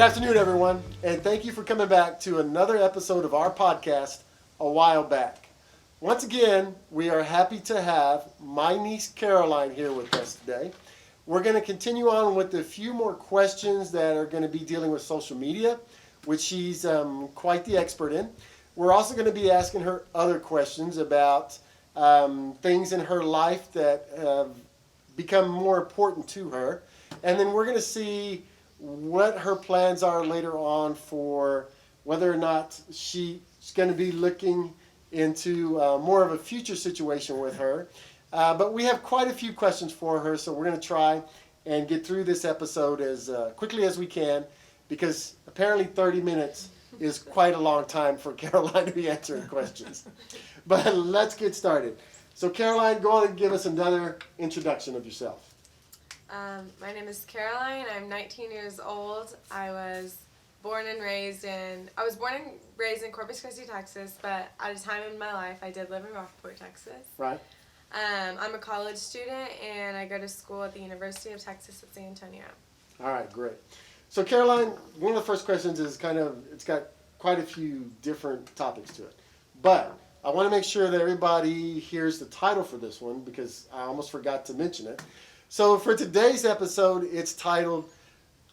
afternoon, everyone, and thank you for coming back to another episode of our podcast, A While Back. Once again, we are happy to have my niece Caroline here with us today. We're going to continue on with a few more questions that are going to be dealing with social media, which she's quite the expert in. We're also going to be asking her other questions about things in her life that have become more important to her. And then we're going to see what her plans are later on for whether or not she's going to be looking into more of a future situation with her. But we have quite a few questions for her, so we're going to try and get through this episode as quickly as we can, because apparently 30 minutes is quite a long time for Caroline to be answering questions. But let's get started. So Caroline, go on and give us another introduction of yourself. My name is Caroline. I'm 19 years old. I was born and raised in Corpus Christi, Texas, but at a time in my life I did live in Rockport, Texas. Right. I'm a college student and I go to school at the University of Texas at San Antonio. All right, great. So Caroline, one of the first questions is it's got quite a few different topics to it. But I want to make sure that everybody hears the title for this one because I almost forgot to mention it. So for today's episode, it's titled,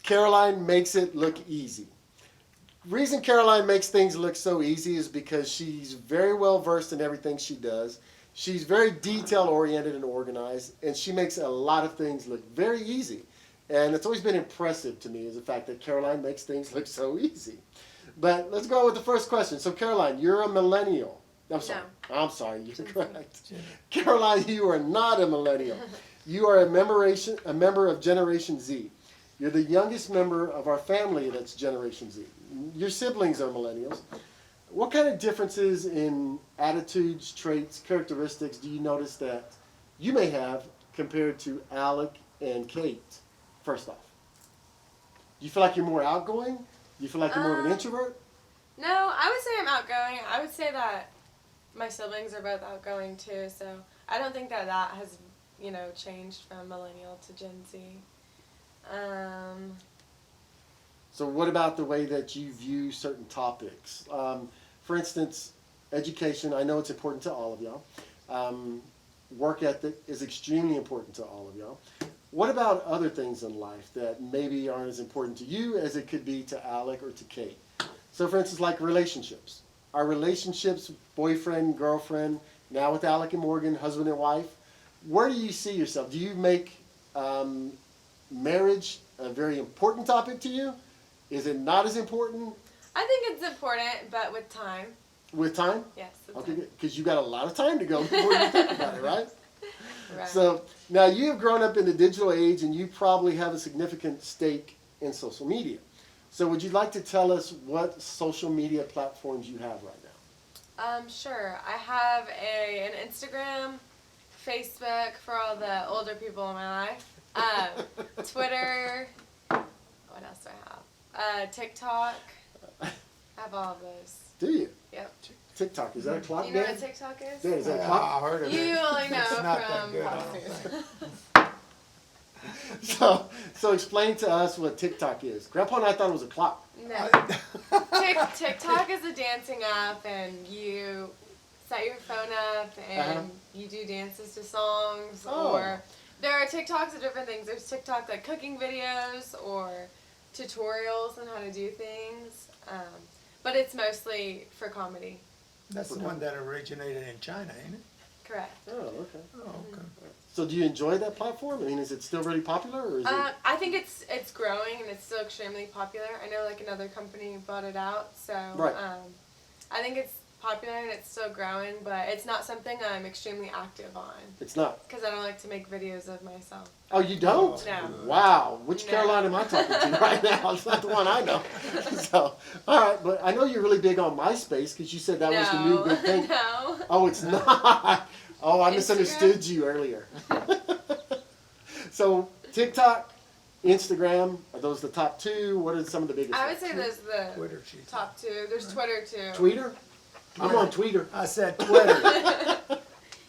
Caroline Makes It Look Easy. The reason Caroline makes things look so easy is because she's very well versed in everything she does. She's very detail-oriented and organized, and she makes a lot of things look very easy. And it's always been impressive to me is the fact that Caroline makes things look so easy. But let's go with the first question. So Caroline, you're a millennial. I'm sorry, you're correct. Caroline, you are not a millennial. You are a member of Generation Z. You're the youngest member of our family that's Generation Z. Your siblings are millennials. What kind of differences in attitudes, traits, characteristics do you notice that you may have compared to Alec and Kate, first off? Do you feel like you're more outgoing? Do you feel like you're more of an introvert? No, I would say I'm outgoing. I would say that my siblings are both outgoing too, so I don't think that has changed from millennial to Gen Z. So what about the way that you view certain topics? For instance, education, I know it's important to all of y'all. Work ethic is extremely important to all of y'all. What about other things in life that maybe aren't as important to you as it could be to Alec or to Kate? So for instance, like relationships. Our relationships, boyfriend, girlfriend, now with Alec and Morgan, husband and wife, where do you see yourself? Do you make marriage a very important topic to you? Is it not as important? I think it's important, but with time. With time? Yes. Okay, because you got a lot of time to go before you think about it, right? Right. So now you have grown up in the digital age and you probably have a significant stake in social media. So would you like to tell us what social media platforms you have right now? Sure. I have an Instagram, Facebook for all the older people in my life, Twitter, what else do I have? TikTok. I have all of those. Do you? Yep. TikTok, is that a clock? Do you know what TikTok is? Yeah, is that a clock? I heard of it. You only know It's not from that good. So explain to us what TikTok is. Grandpa and I thought it was a clock. No. TikTok is a dancing app, and you set your phone up, and you do dances to songs, or there are TikToks of different things. There's TikTok like cooking videos or tutorials on how to do things, but it's mostly for comedy. That's the one that originated in China, ain't it? Correct. Oh, okay. Oh, okay. So do you enjoy that platform? I mean, is it still really popular, or is it? I think it's growing and it's still extremely popular. I know like another company bought it out, so Right. I think it's popular and it's still growing, but it's not something I'm extremely active on. It's not. Because I don't like to make videos of myself. Oh, you don't? No. Wow. Which No. Caroline am I talking to right now? It's not the one I know. So, all right, but I know you're really big on MySpace because you said that was the new big thing. No. Oh, it's not. Oh, I Instagram? misunderstood you earlier. So TikTok, Instagram, are those the top two? What are some of the biggest? I would say those are the Twitter, she said. top two. There's Twitter too. Twitter? I'm on Twitter. I said Twitter.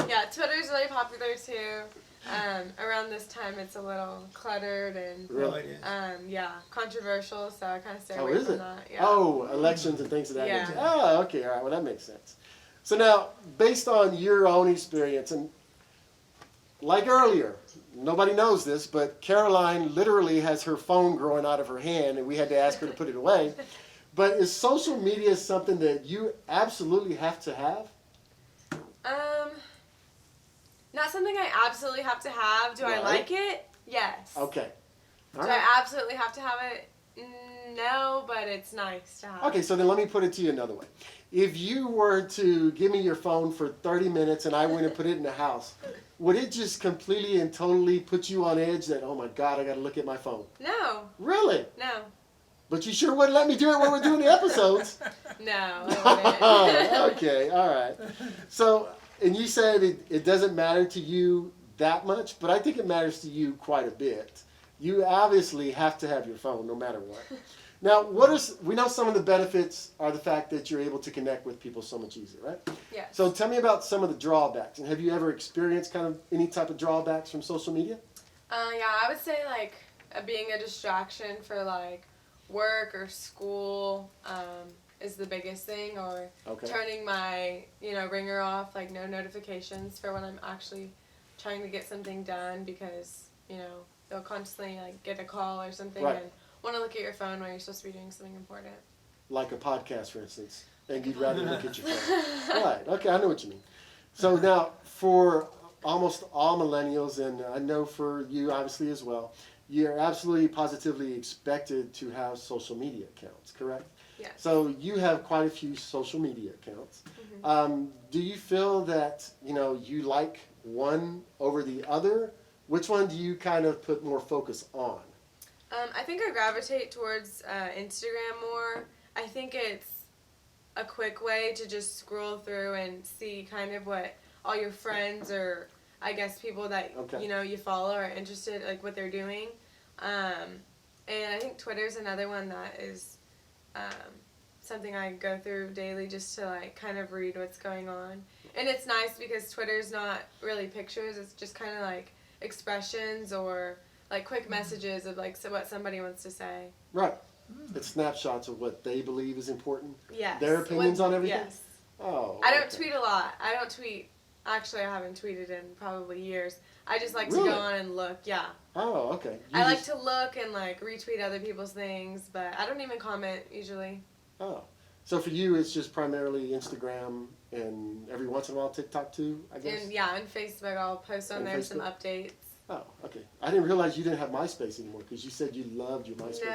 Yeah, Twitter's really popular too. Around this time, it's a little cluttered and Really? It is. controversial. So I kind of stay Oh, away is from it? that. Yeah. Oh, elections and things of that Yeah. nature. Oh, okay, all right. Well, that makes sense. So now, based on your own experience, and like earlier, nobody knows this, but Caroline literally has her phone growing out of her hand, and we had to ask her to put it away. But is social media something that you absolutely have to have? Not something I absolutely have to have. Do I Right. like it? Yes. Okay. All Do right. I absolutely have to have it? No, but it's nice to have. Okay, so then let me put it to you another way. If you were to give me your phone for 30 minutes and I went and put it in the house, would it just completely and totally put you on edge that, oh my God, I got to look at my phone? No. Really? No. But you sure wouldn't let me do it when we're doing the episodes. No. I wouldn't. Okay, all right. So, and you said it doesn't matter to you that much, but I think it matters to you quite a bit. You obviously have to have your phone no matter what. Now, we know some of the benefits are the fact that you're able to connect with people so much easier, right? Yes. So tell me about some of the drawbacks. And have you ever experienced kind of any type of drawbacks from social media? I would say like being a distraction for like work or school is the biggest thing, or Okay. turning my ringer off, like no notifications for when I'm actually trying to get something done, because they'll constantly like get a call or something Right. and want to look at your phone when you're supposed to be doing something important. Like a podcast, for instance, and you'd rather look at your phone. Right, okay, I know what you mean. So now, for almost all millennials, and I know for you obviously as well, you're absolutely positively expected to have social media accounts, correct? Yes. So you have quite a few social media accounts. Mm-hmm. Do you feel that you like one over the other? Which one do you kind of put more focus on? I think I gravitate towards Instagram more. I think it's a quick way to just scroll through and see kind of what all your friends, or I guess people that Okay. you follow, are interested, like what they're doing. And I think Twitter's another one that is something I go through daily just to like kind of read what's going on. And it's nice because Twitter's not really pictures; it's just kind of like expressions or like quick messages of like what somebody wants to say. Right. It's snapshots of what they believe is important. Yes. Their opinions on everything? Yes. Oh. I don't okay. tweet a lot. I don't tweet. Actually, I haven't tweeted in probably years. I just like Really? to go on and look. Yeah. Oh, okay. I like to look and like retweet other people's things, but I don't even comment usually. Oh. So for you, it's just primarily Instagram and every once in a while TikTok too, I guess? And yeah, on Facebook, I'll post on And there some Facebook? updates. Oh, okay. I didn't realize you didn't have MySpace anymore because you said you loved your MySpace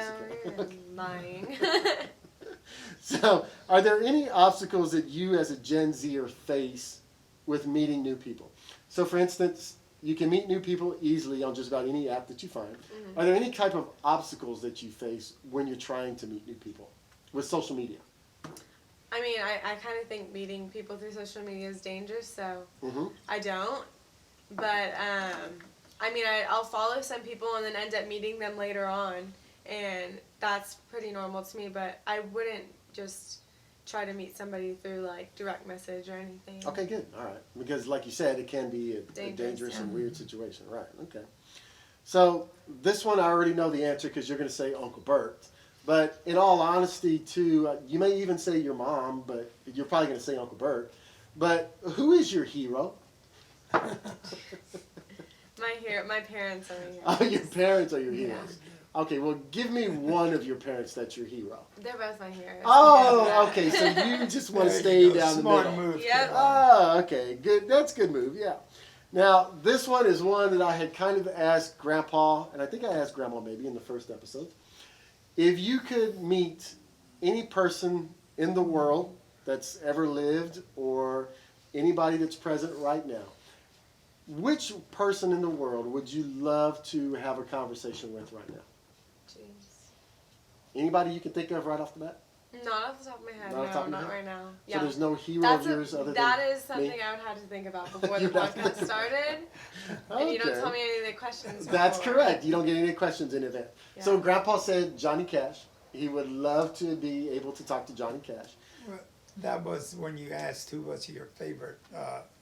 No, account. you're lying. So, are there any obstacles that you as a Gen Zer face with meeting new people? So, for instance, you can meet new people easily on just about any app that you find. Mm-hmm. Are there any type of obstacles that you face when you're trying to meet new people with social media? I mean, I kind of think meeting people through social media is dangerous, so Mm-hmm. I don't. But, I mean, I'll follow some people and then end up meeting them later on, and that's pretty normal to me, but I wouldn't just try to meet somebody through, like, direct message or anything. Okay, good. All right. Because, like you said, it can be a dangerous yeah. and weird situation. Right. Okay. So, this one I already know the answer because you're going to say Uncle Bert. But in all honesty, too, you may even say your mom, but you're probably going to say Uncle Bert. But who is your hero? My parents are here. Oh, your parents are your Yeah. heroes. Okay, well, give me one of your parents that's your hero. They're both my heroes. Oh, Yeah. okay, so you just want to There stay you go. down the Smart middle. move. Yep. Oh, okay, good. That's a good move, yeah. Now, this one is one that I had kind of asked Grandpa, and I think I asked Grandma maybe in the first episode. If you could meet any person in the world that's ever lived or anybody that's present right now, which person in the world would you love to have a conversation with right now? Jeez. Anybody you can think of right off the bat? Not off the top of my head. Not off the top No, of your not head? right now. So Yeah. there's no hero That's of yours other than that is something me? I would have to think about before the You'd have to podcast think- started. And you don't Okay. tell me any of the questions. That's before. correct. You don't get any questions in advance. So Yeah. Grandpa said Johnny Cash. He would love to be able to talk to Johnny Cash. That was when you asked who was your favorite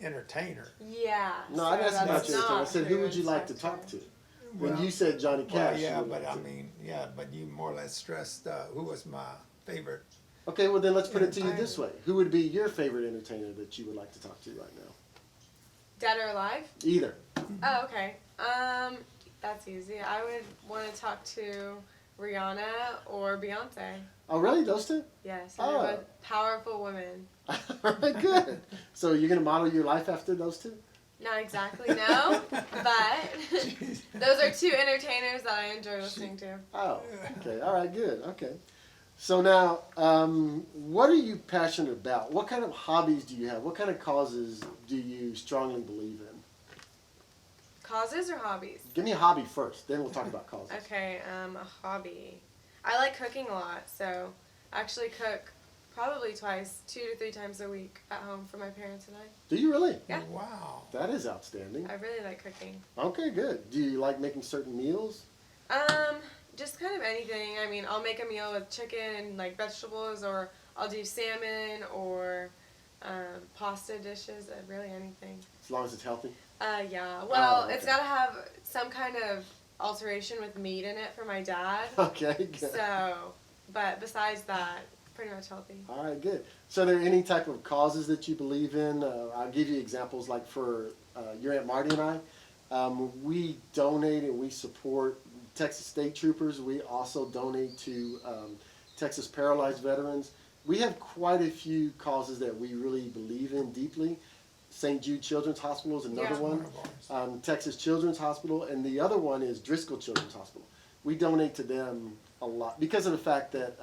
entertainer. Yeah. No, I didn't ask about that's your entertainer. I not said, who would you like to instructor. talk to? When Well, you said Johnny Cash. Well, yeah, you would but like I to- mean, yeah, but you more or less stressed who was my favorite. Okay, well then let's put it to you Entertainer. this way. Who would be your favorite entertainer that you would like to talk to right now? Dead or alive? Either. Oh, okay. That's easy. I would want to talk to Rihanna or Beyonce. Oh, really? Those two? Yes, Oh. they're both powerful women. All right, good. So you're going to model your life after those two? Not exactly, no, but those are two entertainers that I enjoy listening to. Oh, okay. All right, good. Okay. So now, what are you passionate about? What kind of hobbies do you have? What kind of causes do you strongly believe in? Causes or hobbies? Give me a hobby first, then we'll talk about causes. Okay, a hobby. I like cooking a lot, so I actually cook probably 2 to 3 times a week at home for my parents and I. Do you really? Yeah. Wow. That is outstanding. I really like cooking. Okay, good. Do you like making certain meals? Just kind of anything. I mean, I'll make a meal with chicken and like vegetables, or I'll do salmon or pasta dishes. Really anything. As long as it's healthy? Yeah. Well, Oh, it's okay. got to have some kind of alteration with meat in it for my dad. Okay, good. So, but besides that, pretty much healthy. All right, good. So are there any type of causes that you believe in? I'll give you examples like for your Aunt Marty and I. We donate and we support Texas State Troopers. We also donate to Texas Paralyzed Veterans. We have quite a few causes that we really believe in deeply. St. Jude Children's Hospital is another Yeah. one. Texas Children's Hospital, and the other one is Driscoll Children's Hospital. We donate to them a lot because of the fact that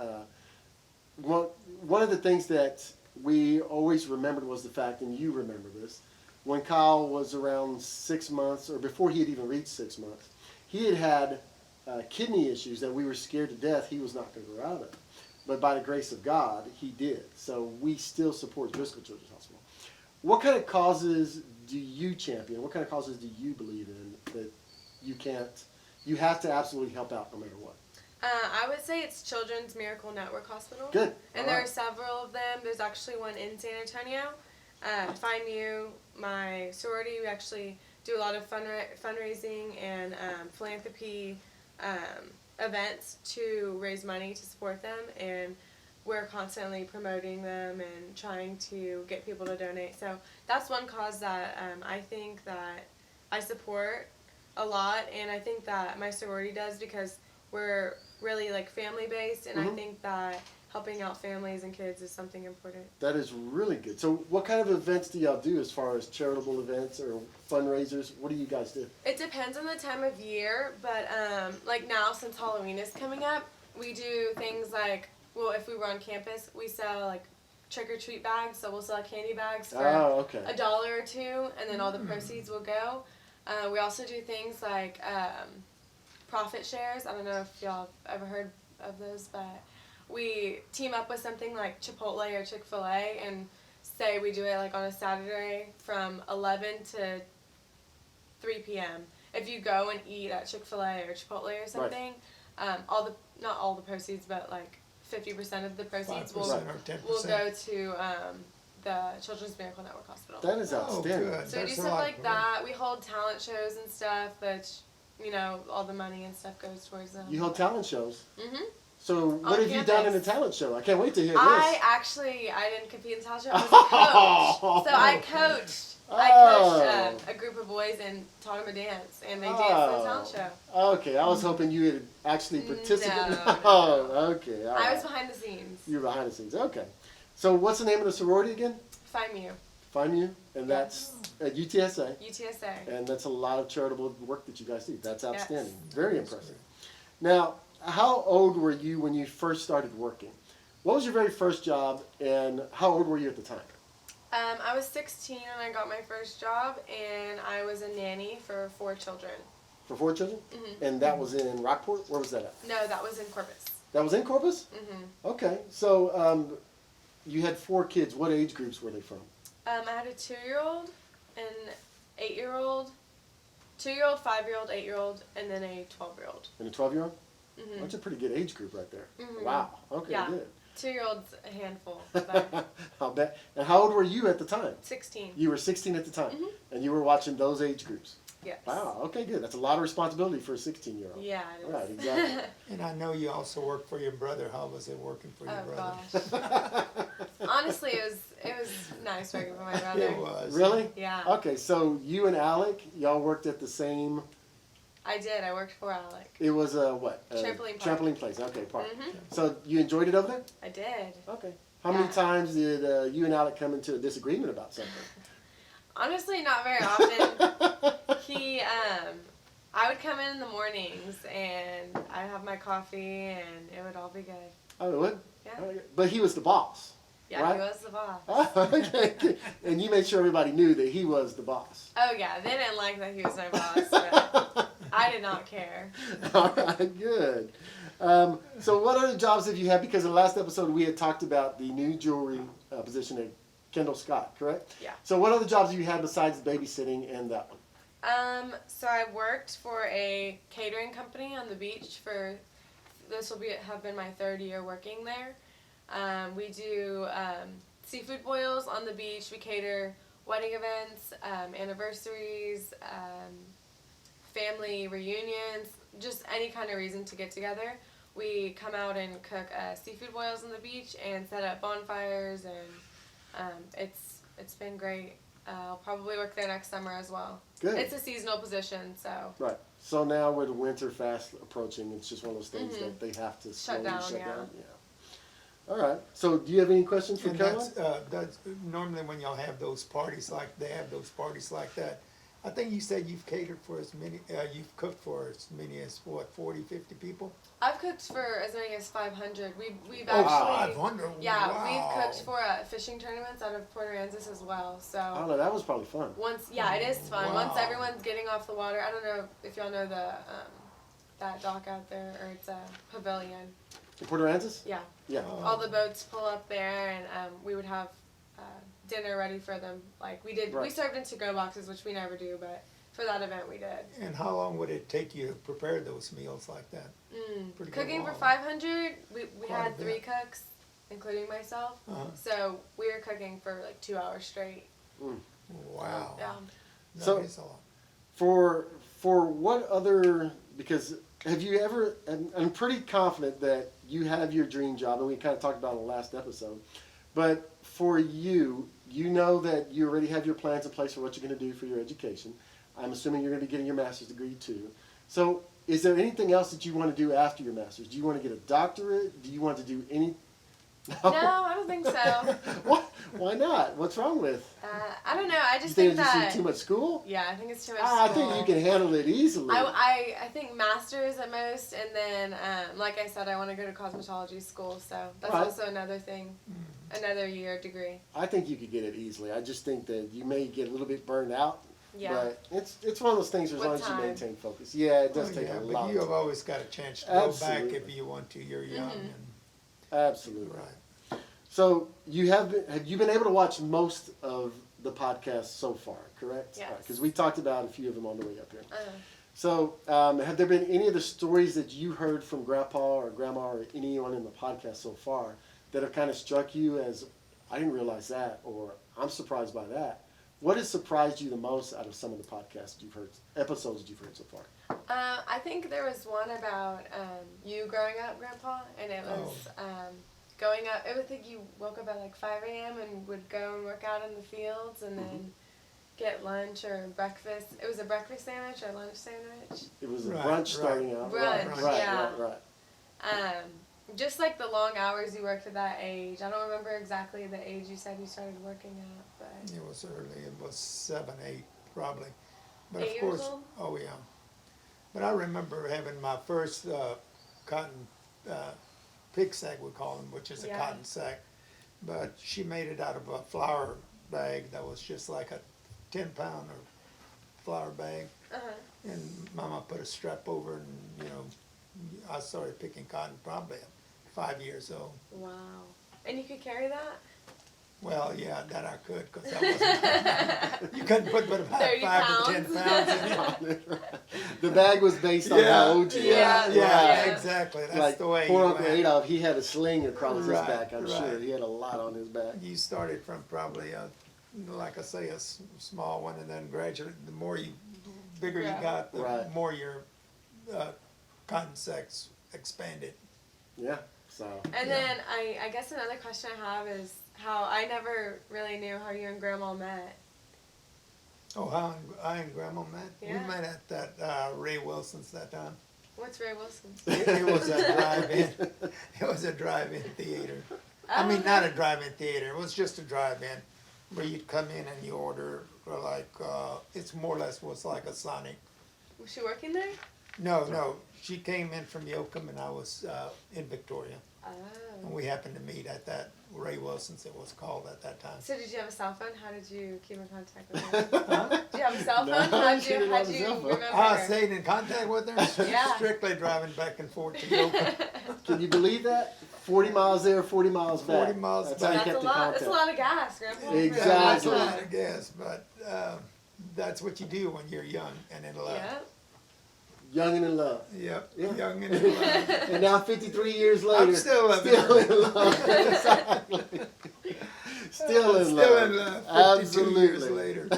one of the things that we always remembered was the fact, and you remember this, when Kyle was around 6 months, or before he had even reached 6 months, he had kidney issues that we were scared to death he was not going to grow out of. But by the grace of God, he did. So we still support Driscoll Children's Hospital. What kind of causes do you champion? What kind of causes do you believe in that you have to absolutely help out no matter what? I would say it's Children's Miracle Network Hospital. Good. And All there right. are several of them. There's actually one in San Antonio. FIMU, my sorority, we actually do a lot of fundraising and philanthropy events to raise money to support them, and we're constantly promoting them and trying to get people to donate. So that's one cause that I think that I support a lot, and I think that my sorority does because we're really like family based, and I think that helping out families and kids is something important. That is really good. So what kind of events do y'all do as far as charitable events or fundraisers? What do you guys do? It depends on the time of year, but like now since Halloween is coming up, we do things like, well, if we were on campus, we sell like trick-or-treat bags, so we'll sell candy bags for Oh, okay. $1 or $2, and then all the proceeds will go. We also do things like profit shares. I don't know if y'all have ever heard of those, but we team up with something like Chipotle or Chick-fil-A and say we do it like on a Saturday from 11 to 3 p.m. If you go and eat at Chick-fil-A or Chipotle or something, not all the proceeds, but like 50% of the proceeds 5% will or 10%. go to the Children's Miracle Network Hospital. That is Oh, outstanding. good. So we do That's a stuff lot like for that. We hold talent shows and stuff, which, you know, all the money and stuff goes towards them. You hold talent shows. Mhm. So what On have you done in a campus. talent show? I can't wait to hear I didn't compete in talent show. I was a coach. So I coached. I coached a group of boys and taught them a dance, and they danced in the talent show. this. Okay, I was hoping you had actually participated. No. Oh, okay. All I right. was behind the scenes. You're behind the scenes. Okay. So what's the name of the sorority again? FIMU, FIMU, and that's at UTSA. UTSA. And that's a lot of charitable work that you guys do. That's Yes. outstanding. Very impressive. Now, how old were you when you first started working? What was your very first job, and how old were you at the time? I was 16 when I got my first job, and I was a nanny for 4 children. For 4 children? Mhm. And that was in Rockport? Where was that at? No, that was in Corpus. That was in Corpus? Mhm. Okay. So you had 4 kids. What age groups were they from? I had a 2-year-old, an 8-year-old, 2-year-old, 5-year-old, 8-year-old, and then a 12-year-old. And a 12-year-old? Mhm. That's a pretty good age group right there. Mhm. Wow. Okay, Yeah. good. 2-year-old's a handful. But I'll bet. And how old were you at the time? 16. You were 16 at the time, Mhm. and you were watching those age groups. Yes. Wow. Okay, good. That's a lot of responsibility for a 16-year-old. Yeah, it is. Right, exactly. And I know you also work for your brother. How was it working for your Oh brother? gosh. Honestly, it was nice working for my brother. It was. Really? Yeah. Okay, so you and Alec, y'all worked at the same. I did. I worked for Alec. It was a what? Trampoline park. Trampoline place. Okay, park. Mhm. So you enjoyed it over there? I did. Okay. How many Yeah. times did you and Alec come into a disagreement about something? Honestly, not very often. I would come in the mornings and I'd have my coffee and it would all be good. Oh, it would? Yeah. Okay. But he was the boss. Yeah, right? he was the boss. Oh, okay. And you made sure everybody knew that he was the boss. Oh yeah, they didn't like that he was my boss, but I did not care. All right, good. So what other jobs have you had? Because in the last episode we had talked about the new jewelry position at Kendall Scott, correct? Yeah. So what other jobs have you had besides babysitting and that one? So I worked for a catering company on the beach for, this will have been my 3rd year working there. We do seafood boils on the beach. We cater wedding events, anniversaries, family reunions, just any kind of reason to get together. We come out and cook seafood boils on the beach and set up bonfires, and it's been great. I'll probably work there next summer as well. Good. It's a seasonal position, so. Right. So now with winter fast approaching, it's just one of those things that they have to slowly down, shut yeah. down. Yeah. All right. So do you have any questions for And Caroline? that's normally when y'all have those parties like they have those parties like that. I think you said you've catered for as many, you've cooked for as many as what, 40, 50 people? I've cooked for as many as 500. We've Oh, actually. 500. Yeah, Wow. we've cooked for fishing tournaments out of Port Aransas as well. I So don't know. That was probably fun. yeah, it is fun. Once Wow. everyone's getting off the water, I don't know if y'all know the that dock out there, or it's a pavilion. In Port Aransas? Yeah, Yeah. Oh. all the boats pull up there, and we would have dinner ready for them. Like we did, we Right. served in to-go boxes, which we never do, but for that event we did. And how long would it take you to prepare those meals like that? Pretty Cooking for long. 500, we Quite a had bit. 3 cooks, including myself. Uh-huh. So we were cooking for like 2 hours straight. Wow. Yeah. That So- is a lot. For what other, because have you ever, and I'm pretty confident that you have your dream job, and we kind of talked about it in the last episode, but for you, you know that you already have your plans in place for what you're going to do for your education. I'm assuming you're going to be getting your master's degree too. So is there anything else that you want to do after your master's? Do you want to get a doctorate? Do you want to do any? No, I don't think so. What? Why not? What's wrong with? I don't know. I You just think think it's that. just too much school? Yeah, I think it's too much. I school. think you can handle it easily. I think masters at most, and then like I said, I want to go to cosmetology school, so that's Right. also another thing, another year degree. I think you could get it easily. I just think that you may get a little bit burned out. Yeah. But it's one of those things where as long With as you time. maintain focus. Yeah, it does Oh, take yeah, a but lot. you of have time. always got a chance to go back Absolutely. if you want to. You're young. And, Absolutely. right. So have you been able to watch most of the podcast so far, correct? Yes. Because we talked about a few of them on the way up here. Uh, So have there been any of the stories that you heard from Grandpa or Grandma or anyone in the podcast so far that have kind of struck you as, I didn't realize that, or I'm surprised by that? What has surprised you the most out of some of the podcasts you've heard, episodes that you've heard so far? I think there was one about you growing up, Grandpa, and it was going up. It was like you woke up at like 5 a.m. and would go and work out in the fields, and then get lunch or breakfast. It was a breakfast sandwich or lunch sandwich. It was a Right, brunch right. starting out. Brunch, right, yeah. right. Just like the long hours you worked at that age. I don't remember exactly the age you said you started working at, but It was early. It was 7, 8 probably. But 8 of years course, old? oh yeah. But I remember having my first cotton pig sack, we call them, which is a Yeah. cotton sack. But she made it out of a flour bag that was just like a 10-pound flour bag. uh-huh. And Mama put a strap over, and I started picking cotton probably at 5 years old. Wow. And you could carry that? Well, yeah, that I could, because I wasn't. You couldn't put but about 30 5 to 10 pounds. pounds in it. The bag was based on how old you were. Yeah. Exactly. That's Like the way poor you Uncle went. Adolf, he had a sling across his Right, back. I'm sure right. he had a lot on his back. You started from probably like I say, a small one, and then gradually, the more bigger you Yeah. got, the Right. more your concepts expanded. Yeah. So. And then I guess another question I have is how I never really knew how you and Grandma met. Oh, how I and Grandma met? Yeah. We met at that Ray Wilson's that time. What's Ray Wilson's? It was a drive-in. It was a drive-in theater. I mean, not a drive-in theater. It was just a drive-in where you'd come in and you order it's more or less was like a Sonic. Was she working there? No. She came in from Yoakum and I was in Victoria. And Oh. we happened to meet at that Ray Wilson's, it was called at that time. So did you have a cell phone? How did you keep in contact with her? Did you have a cell No, phone? How'd she you didn't have a remember cell phone. I her? stayed in contact with her, Yeah. strictly driving back and forth to Yoakum. Can you believe that? 40 miles there, 40 miles back. 40 miles That's back. how you That's a kept in lot. contact. That's a lot of gas, Grandpa. Exactly. That's a lot, I guess, but that's what you do when you're young and in love. Yeah. Young and in love. Yep, Yeah. young and in love. And now 53 years later, I'm still loving still her. in love. Exactly. Still in love. Still in love 52 Absolutely. years later.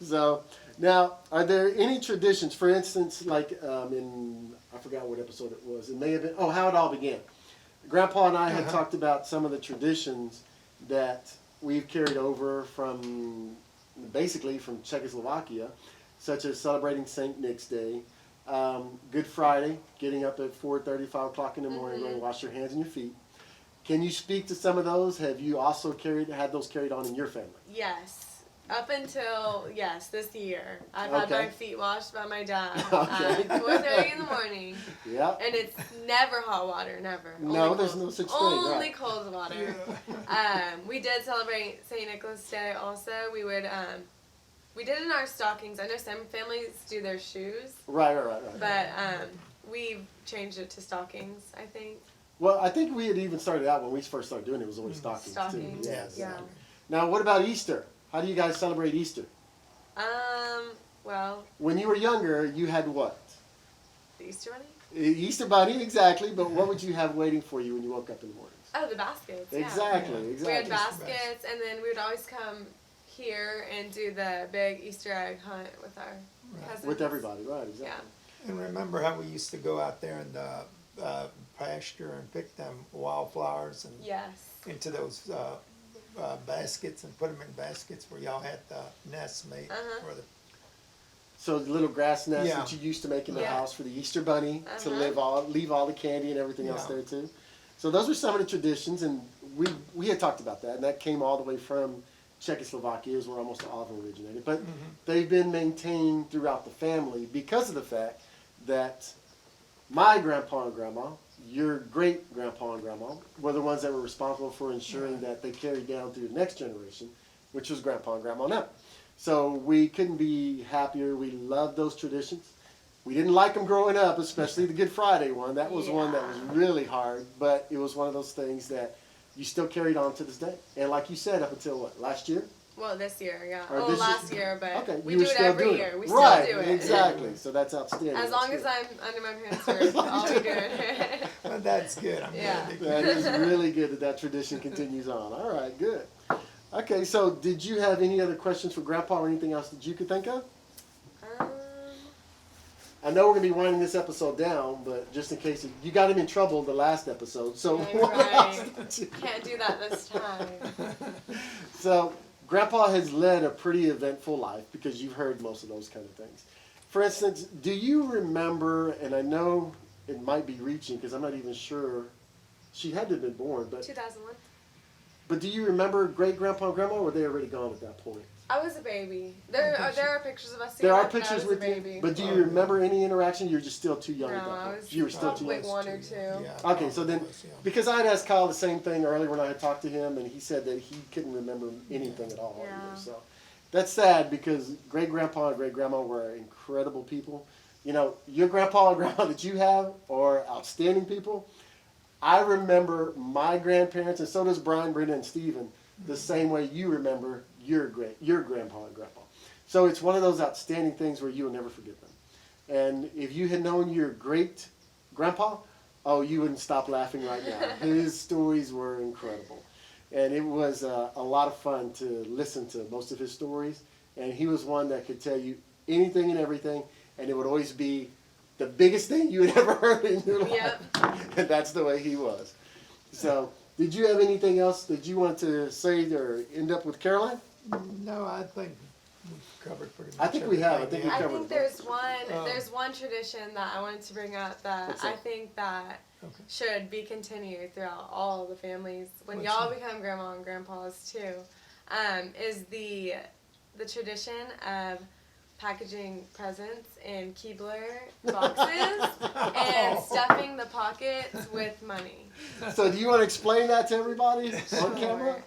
So now, are there any traditions? For instance, like in I forgot what episode it was. It may have been how it all began. Grandpa and I had talked about some of the traditions that we've carried over from basically from Czechoslovakia, such as celebrating St. Nick's Day, Good Friday, getting up at 4:30, 5 o'clock in the morning, going to wash your hands and your feet. Can you speak to some of those? Have you also had those carried on in your family? Yes. Up until, this year. I've had Okay. my feet washed by my dad Okay. at 4:30 in the morning. Yeah. And it's never hot water, never. No, Only there's cold. no such thing, Only right. cold water. We did celebrate St. Nicholas Day also. We would, we did it in our stockings. I know some families do their shoes, Right. but we changed it to stockings, I think. Well, I think we had even started out when we first started doing it was always stockings, Stockings, too. Yes. yeah. Now, what about Easter? How do you guys celebrate Easter? Well, When you were younger, you had what? the Easter Bunny? Easter Bunny, exactly. But what would you have waiting for you when you woke up in the mornings? Oh, the baskets. Yeah. Exactly. We had Exactly. baskets, and then we would always come here and do the big Easter egg hunt with our cousins. With everybody, right? Exactly. Yeah. And remember how we used to go out there in the pasture and pick them wildflowers and Yes. into those baskets and put them in baskets where y'all had the nests made for the. So the little grass nest Yeah. that you used to make in the Yeah. house for the Easter Bunny to Uh-huh. leave all the candy and everything else Yeah. there too. So those were some of the traditions, and we had talked about that, and that came all the way from Czechoslovakia, is where almost all of them originated. But they've been maintained throughout the family because of the fact that my grandpa and grandma, your great grandpa and grandma, were the ones that were responsible for ensuring that they carried down through the next generation, which was grandpa and grandma now. So we couldn't be happier. We loved those traditions. We didn't like them growing up, especially the Good Friday one. That was one that was really hard, but it was one of those things that you still carried on to this day. And like you said, up until what, last year? Well, this year, yeah. Or Well, this last year, but Okay, we you do were it still every doing year. it. We Right, still do it. exactly. So that's outstanding. As That's long good. as I'm under my parents' roof, I'll be doing it. Well, that's good. I'm Yeah. glad they That is really good that tradition continues on. All right, good. Okay, so did you have any other questions for Grandpa or anything else that you could think of? I know we're going to be winding this episode down, but just in case, you got him in trouble the last episode. So, Yeah, you're what else right. did you- Can't do that this time. So, Grandpa has led a pretty eventful life because you've heard most of those kind of things. For instance, do you remember, and I know it might be reaching because I'm not even sure, she had to have been born, but 2001. do you remember great grandpa and grandma, or were they already gone at that point? I was a baby. There are pictures of us There are together, but I pictures was with a you, baby. but do you remember any interaction? You're just still too young No, at that I point. was You were still too probably young. one or two. Yeah, Okay, so then, yeah. because I had asked Kyle the same thing earlier when I had talked to him, and he said that he couldn't remember anything at all. Yeah. Either, so that's sad because great grandpa and great grandma were incredible people. You know, your grandpa and grandma that you have are outstanding people. I remember my grandparents, and so does Brian, Brenda, and Stephen. the same way you remember your grandpa and grandpa. So it's one of those outstanding things where you will never forget them. And if you had known your great grandpa, oh, you wouldn't stop laughing right now. His stories were incredible. And it was a lot of fun to listen to most of his stories. And he was one that could tell you anything and everything, and it would always be the biggest thing you had ever heard in your life. Yep. And that's the way he was. So, did you have anything else that you wanted to say or end up with Caroline? No, I think we've covered pretty much I think we have. I everything. think we I covered think there's one tradition that I wanted to bring up that What's I that? think that Okay. should be continued throughout all the families when What's y'all that? become grandma and grandpas too, is the tradition of packaging presents in Keebler boxes and stuffing the pockets with money. So, do you want to explain that to everybody on camera?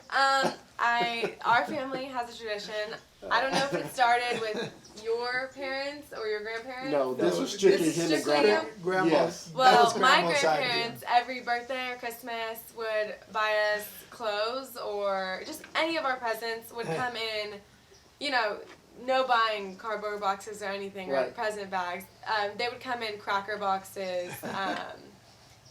Our family has a tradition. I don't know if it started with your parents or your grandparents. No, this No, was strictly this is him and strictly grandma. him? Grandma's, Yes. that Well, was my Grandma's grandparents, every birthday or Christmas, would buy us clothes or just any of our presents would come in, no buying cardboard boxes or anything, or Right. present bags. They would come in cracker boxes,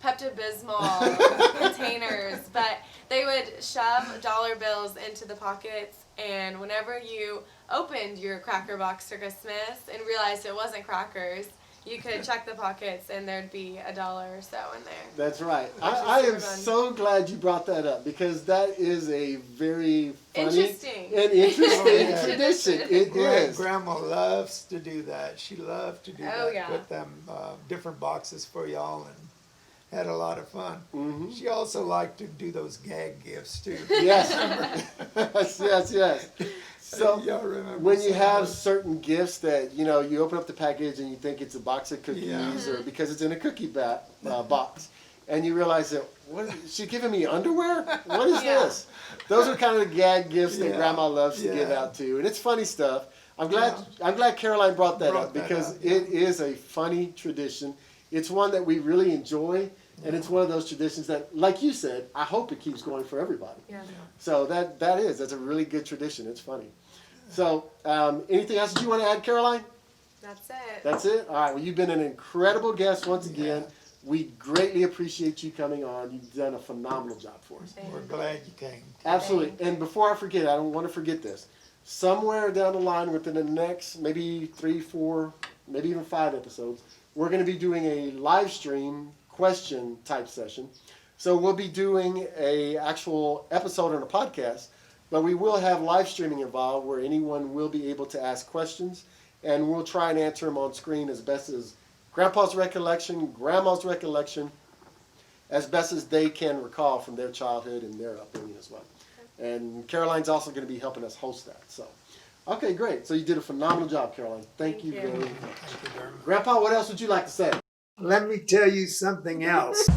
Pepto-Bismol containers, but they would shove dollar bills into the pockets, and whenever you opened your cracker box for Christmas and realized it wasn't crackers, you could check the pockets and there'd be $1 or so in there. That's right. is I am super fun. so glad you brought that up because that is a very funny Interesting. and interesting yeah. tradition. It is. Grandma loves to do that. She loved to do Oh, that. yeah. Put them different boxes for y'all and had a lot of fun. Mhm. She also liked to do those gag gifts too. Yes. yes. So Y'all remember when you some of have those? certain gifts that you open up the package and you think it's a box of cookies Yeah. or because it's in a cookie box, and you realize that she's giving me underwear. What is Yeah. this? Those are kind of the gag gifts that Yeah. Grandma loves to give Yeah. out too, and it's funny stuff. I'm glad Caroline brought that Brought up that because up, yeah. it is a funny tradition. It's one that we really enjoy, and it's one of those traditions that, like you said, I hope it keeps going for everybody. Yeah. So that's a really good tradition. It's funny. So anything else that you want to add, Caroline? That's it. That's it? All right. Well, you've been an incredible guest once again. We greatly appreciate you coming on. You've done a phenomenal job for us. Thank We're you. glad you came. Absolutely. And before I forget, I don't want to forget this. Somewhere down the line within the next maybe 3, 4, maybe even 5 episodes, we're going to be doing a live stream question type session. So we'll be doing a actual episode on a podcast, but we will have live streaming involved where anyone will be able to ask questions, and we'll try and answer them on screen as best as Grandpa's recollection, Grandma's recollection, as best as they can recall from their childhood and their upbringing as well. And Caroline's also going to be helping us host that. So, okay, great. So you did a phenomenal job, Caroline. Thank you Thank very you. much. Thank you very much. Grandpa, what else would you like to say? Let me tell you something else.